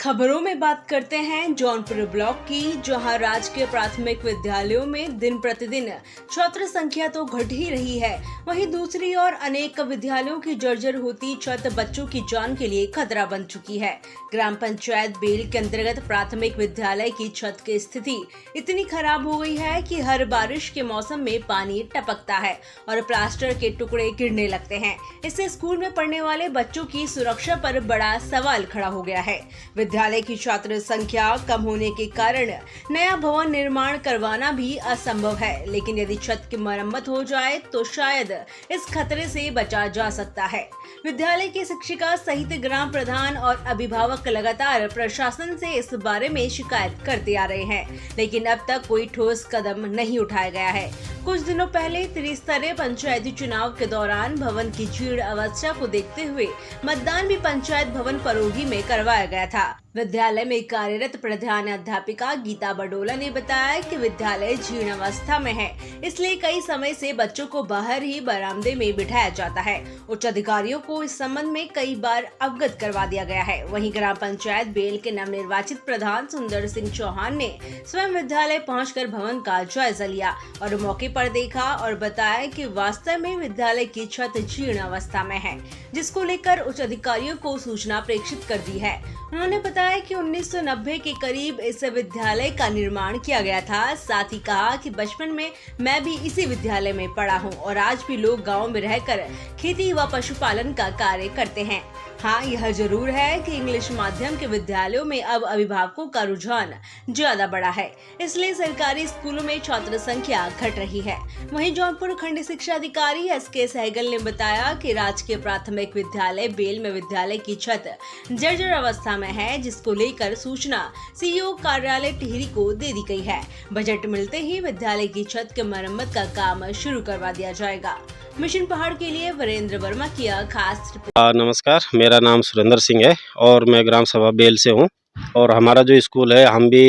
खबरों में बात करते हैं जौनपुर ब्लॉक की, जहां राजकीय प्राथमिक विद्यालयों में दिन प्रतिदिन छात्र संख्या तो घट ही रही है, वहीं दूसरी ओर अनेक विद्यालयों की जर्जर होती छत बच्चों की जान के लिए खतरा बन चुकी है। ग्राम पंचायत बेल के अंतर्गत प्राथमिक विद्यालय की छत की स्थिति इतनी खराब हो गई है कि हर बारिश के मौसम में पानी टपकता है और प्लास्टर के टुकड़े गिरने लगते हैं। इससे स्कूल में पढ़ने वाले बच्चों की सुरक्षा पर बड़ा सवाल खड़ा हो गया है। विद्यालय की छात्र संख्या कम होने के कारण नया भवन निर्माण करवाना भी असंभव है, लेकिन यदि छत की मरम्मत हो जाए तो शायद इस खतरे से बचा जा सकता है। विद्यालय की शिक्षिका सहित ग्राम प्रधान और अभिभावक लगातार प्रशासन से इस बारे में शिकायत करते आ रहे हैं, लेकिन अब तक कोई ठोस कदम नहीं उठाया गया है। कुछ दिनों पहले त्रिस्तरीय पंचायती चुनाव के दौरान भवन की जीर्ण अवस्था को देखते हुए मतदान भी पंचायत भवन परोही में करवाया गया था। विद्यालय में कार्यरत प्रधान अध्यापिका गीता बडोला ने बताया कि विद्यालय जीर्ण अवस्था में है, इसलिए कई समय से बच्चों को बाहर ही बरामदे में बिठाया जाता है। उच्च अधिकारियों को इस संबंध में कई बार अवगत करवा दिया गया है। वहीं ग्राम पंचायत बेल के नवनिर्वाचित प्रधान सुंदर सिंह चौहान ने स्वयं विद्यालय पहुंचकर भवन का जायजा लिया और मौके पर देखा और बताया कि वास्तव में विद्यालय की छत जीर्ण अवस्था में है, जिसको लेकर उच्च अधिकारियों को सूचना प्रेषित कर दी है। उन्होंने बताया कि 1990 के करीब इस विद्यालय का निर्माण किया गया था। साथ ही कहा कि बचपन में मैं भी इसी विद्यालय में पढ़ा हूं और आज भी लोग गांव में रहकर खेती व पशुपालन का कार्य करते हैं। हाँ, यह जरूर है कि इंग्लिश माध्यम के विद्यालयों में अब अभिभावकों का रुझान ज्यादा बढ़ा है, इसलिए सरकारी स्कूलों में छात्र संख्या घट रही है। वहीं जौनपुर खंड शिक्षा अधिकारी एसके सहगल ने बताया कि राजकीय प्राथमिक विद्यालय बेल में विद्यालय की छत जर्जर अवस्था में है, जिसको लेकर सूचना सीईओ कार्यालय टिहरी को दे दी गई है। बजट मिलते ही विद्यालय की छत के मरम्मत का काम शुरू करवा दिया जाएगा। मिशन पहाड़ के लिए वीरेंद्र वर्मा की खास रिपोर्ट। नमस्कार, मेरा नाम सुरेंद्र सिंह है और मैं ग्राम सभा बेल से हूं। और हमारा जो स्कूल है, हम भी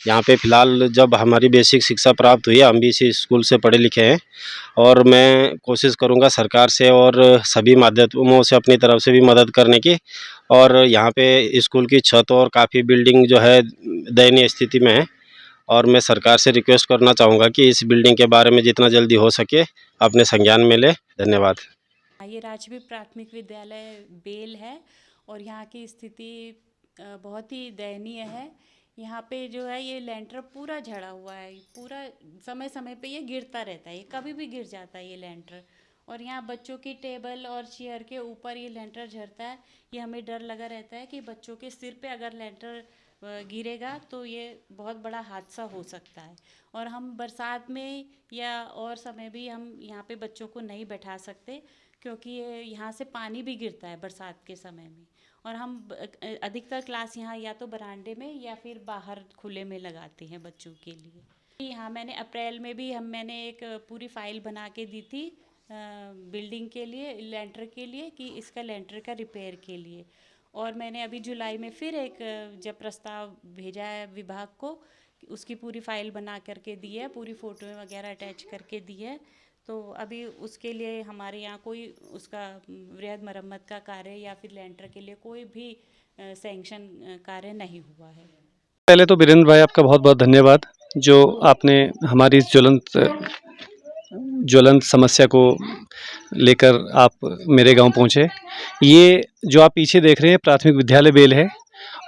यहाँ पे फ़िलहाल जब हमारी बेसिक शिक्षा प्राप्त हुई, हम भी इसी स्कूल से पढ़े लिखे हैं। और मैं कोशिश करूँगा सरकार से और सभी माध्यमों से अपनी तरफ से भी मदद करने की। और यहाँ पे स्कूल की छत और काफ़ी बिल्डिंग जो है दयनीय स्थिति में है, और मैं सरकार से रिक्वेस्ट करना चाहूँगा कि इस बिल्डिंग के बारे में जितना जल्दी हो सके अपने संज्ञान में ले। धन्यवाद। ये राजकीय प्राथमिक विद्यालय बेल है और यहाँ की स्थिति बहुत ही दयनीय है। यहाँ पे जो है ये लेंटर पूरा झड़ा हुआ है, पूरा समय समय पे ये गिरता रहता है, ये कभी भी गिर जाता है ये लेंटर। और यहाँ बच्चों की टेबल और चेयर के ऊपर ये लेंटर झड़ता है। ये हमें डर लगा रहता है कि बच्चों के सिर पे अगर लेंटर गिरेगा तो ये बहुत बड़ा हादसा हो सकता है। और हम बरसात में या और समय भी हम यहाँ पे बच्चों को नहीं बैठा सकते, क्योंकि ये यहाँ से पानी भी गिरता है बरसात के समय में। और हम अधिकतर क्लास यहाँ या तो बरामदे में या फिर बाहर खुले में लगाते हैं बच्चों के लिए। यहाँ मैंने अप्रैल में भी मैंने एक पूरी फाइल बना के दी थी बिल्डिंग के लिए, लेंटर के लिए, कि इसका लेंटर का रिपेयर के लिए। और मैंने अभी जुलाई में फिर एक जब प्रस्ताव भेजा है विभाग को, उसकी पूरी फाइल बना करके दी है, पूरी फ़ोटो वगैरह अटैच करके दी है। तो अभी उसके लिए हमारे यहाँ कोई उसका वृहद मरम्मत का कार्य या फिर लेंटर के लिए कोई भी सैंक्शन कार्य नहीं हुआ है। पहले तो वीरेंद्र भाई, आपका बहुत बहुत धन्यवाद जो आपने हमारी इस ज्वलंत समस्या को लेकर आप मेरे गांव पहुंचे। ये जो आप पीछे देख रहे हैं प्राथमिक विद्यालय बेल है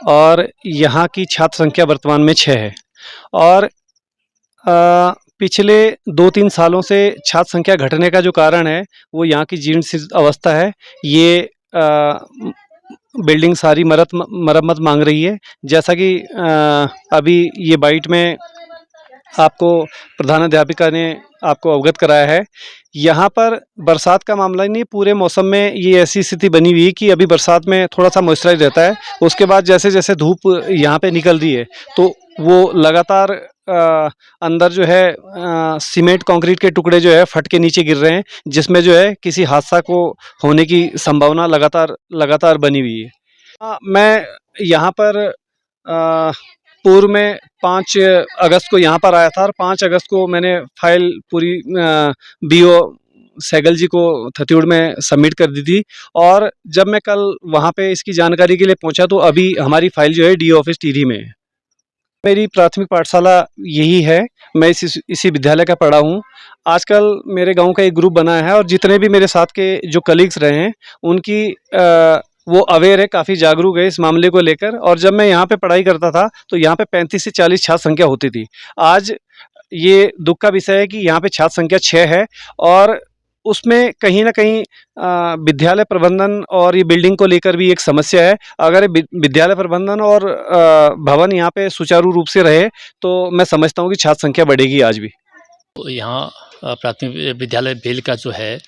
और यहाँ की छात्र संख्या वर्तमान में 6 है। और पिछले 2-3 सालों से छात्र संख्या घटने का जो कारण है वो यहाँ की जीर्ण अवस्था है। ये बिल्डिंग सारी मरम्मत मांग रही है। जैसा कि अभी ये बाइट में आपको प्रधानाध्यापिका ने आपको अवगत कराया है, यहाँ पर बरसात का मामला नहीं, पूरे मौसम में ये ऐसी स्थिति बनी हुई है कि अभी बरसात में थोड़ा सा मॉइस्चराइज रहता है, उसके बाद जैसे जैसे धूप यहाँ पे निकल रही है तो वो लगातार अंदर जो है सीमेंट कंक्रीट के टुकड़े जो है फट के नीचे गिर रहे हैं, जिसमें जो है किसी हादसा को होने की संभावना लगातार बनी हुई है। मैं यहाँ पर पूर्व में 5 अगस्त को यहाँ पर आया था और 5 अगस्त को मैंने फाइल पूरी बीओ सहगल जी को थत्यूड़ में सबमिट कर दी थी। और जब मैं कल वहाँ पे इसकी जानकारी के लिए पहुँचा तो अभी हमारी फाइल जो है डी ऑफिस टिहरी में है। मेरी प्राथमिक पाठशाला यही है, मैं इसी विद्यालय का पढ़ा हूँ। आजकल मेरे गांव का एक ग्रुप बना है और जितने भी मेरे साथ के जो कलीग्स रहे हैं उनकी वो अवेयर है, काफ़ी जागरूक है इस मामले को लेकर। और जब मैं यहाँ पे पढ़ाई करता था तो यहाँ पे 35 से 40 छात्र संख्या होती थी। आज ये दुख का विषय है कि यहाँ पे छात्र संख्या 6 है और उसमें कहीं न कहीं विद्यालय प्रबंधन और ये बिल्डिंग को लेकर भी एक समस्या है। अगर ये विद्यालय प्रबंधन और भवन यहाँ पे सुचारू रूप से रहे तो मैं समझता हूँ कि छात्र संख्या बढ़ेगी आज भी। तो यहाँ प्राथमिक विद्यालय बेल का जो है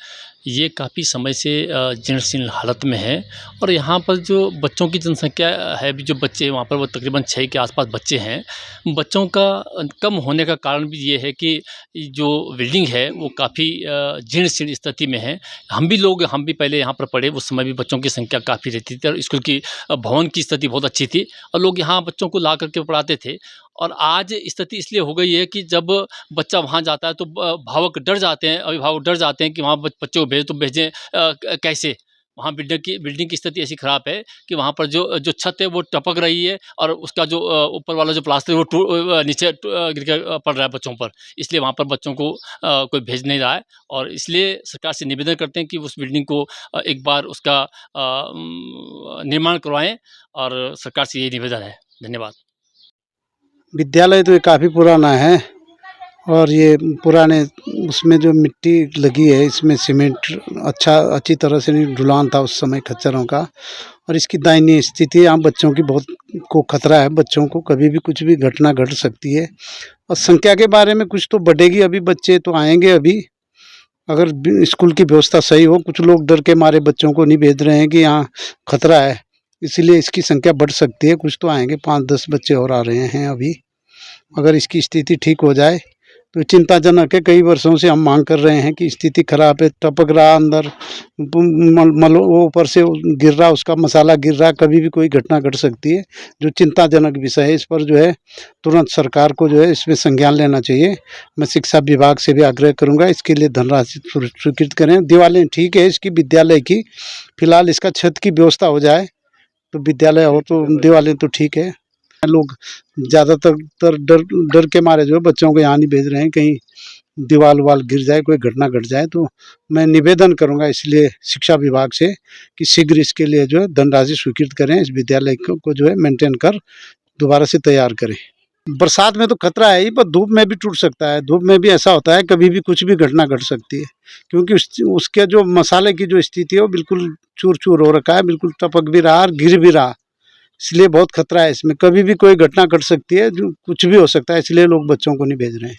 ये काफ़ी समय से जीर्ण शीर्ण हालत में है। और यहाँ पर जो बच्चों की जनसंख्या है, भी जो बच्चे वहाँ पर वो तकरीबन 6 के आसपास बच्चे हैं। बच्चों का कम होने का कारण भी ये है कि जो बिल्डिंग है वो काफ़ी जीर्ण शीर्ण स्थिति में है। हम भी पहले यहाँ पर पढ़े, उस समय भी बच्चों की संख्या काफ़ी रहती थी और स्कूल की भवन की स्थिति बहुत अच्छी थी और लोग यहाँ बच्चों को ला करके पढ़ाते थे। और आज स्थिति इसलिए हो गई है कि जब बच्चा वहाँ जाता है तो भावक डर जाते हैं, अभिभावक डर जाते हैं कि वहाँ बच्चे को भेज तो भेजें कैसे। वहाँ बिल्डिंग की स्थिति ऐसी ख़राब है कि वहाँ पर जो छत है वो टपक रही है और उसका जो ऊपर वाला जो प्लास्टर है वो नीचे गिर कर पड़ रहा है बच्चों पर। इसलिए वहाँ पर बच्चों को कोई भेज नहीं रहा है और इसलिए सरकार से निवेदन करते हैं कि उस बिल्डिंग को एक बार उसका निर्माण करवाएँ और सरकार से यही निवेदन है। धन्यवाद। विद्यालय तो ये काफ़ी पुराना है और ये पुराने उसमें जो मिट्टी लगी है इसमें सीमेंट अच्छी तरह से नहीं ढुलान था उस समय खच्चरों का। और इसकी दयनीय स्थिति, यहाँ बच्चों की बहुत को खतरा है, बच्चों को कभी भी कुछ भी घटना घट सकती है। और संख्या के बारे में कुछ तो बढ़ेगी, अभी बच्चे तो आएंगे अभी, अगर स्कूल की व्यवस्था सही हो। कुछ लोग डर के मारे बच्चों को नहीं भेज रहे हैं कि यहाँ खतरा है, इसलिए इसकी संख्या बढ़ सकती है। कुछ तो आएंगे, 5-10 बच्चे और आ रहे हैं अभी। अगर इसकी स्थिति ठीक हो जाए तो चिंताजनक है। कई वर्षों से हम मांग कर रहे हैं कि स्थिति खराब है, टपक रहा अंदर, वो ऊपर से गिर रहा, उसका मसाला गिर रहा, कभी भी कोई घटना घट सकती है, जो चिंताजनक विषय है। इस पर जो है तुरंत सरकार को जो है इसमें संज्ञान लेना चाहिए। मैं शिक्षा विभाग से भी आग्रह करूँगा इसके लिए धनराशि स्वीकृत करें। दीवारें ठीक है इसकी विद्यालय की, फिलहाल इसका छत की व्यवस्था हो जाए तो विद्यालय हो तो दीवारें तो ठीक है। लोग ज़्यादातर डर के मारे जो है बच्चों को यहाँ नहीं भेज रहे हैं, कहीं दीवार वाल गिर जाए, कोई घटना घट जाए। तो मैं निवेदन करूँगा इसलिए शिक्षा विभाग से कि शीघ्र इसके लिए जो है धनराशि स्वीकृत करें, इस विद्यालय को जो है मेंटेन कर दोबारा से तैयार करें। बरसात में तो खतरा है ही, पर धूप में भी टूट सकता है। धूप में भी ऐसा होता है, कभी भी कुछ भी घटना घट सकती है, क्योंकि उसके जो मसाले की जो स्थिति है वो बिल्कुल चूर चूर हो रखा है, बिल्कुल टपक भी रहा और गिर भी रहा। इसलिए बहुत खतरा है इसमें, कभी भी कोई घटना घट सकती है, जो कुछ भी हो सकता है, इसलिए लोग बच्चों को नहीं भेज रहे हैं।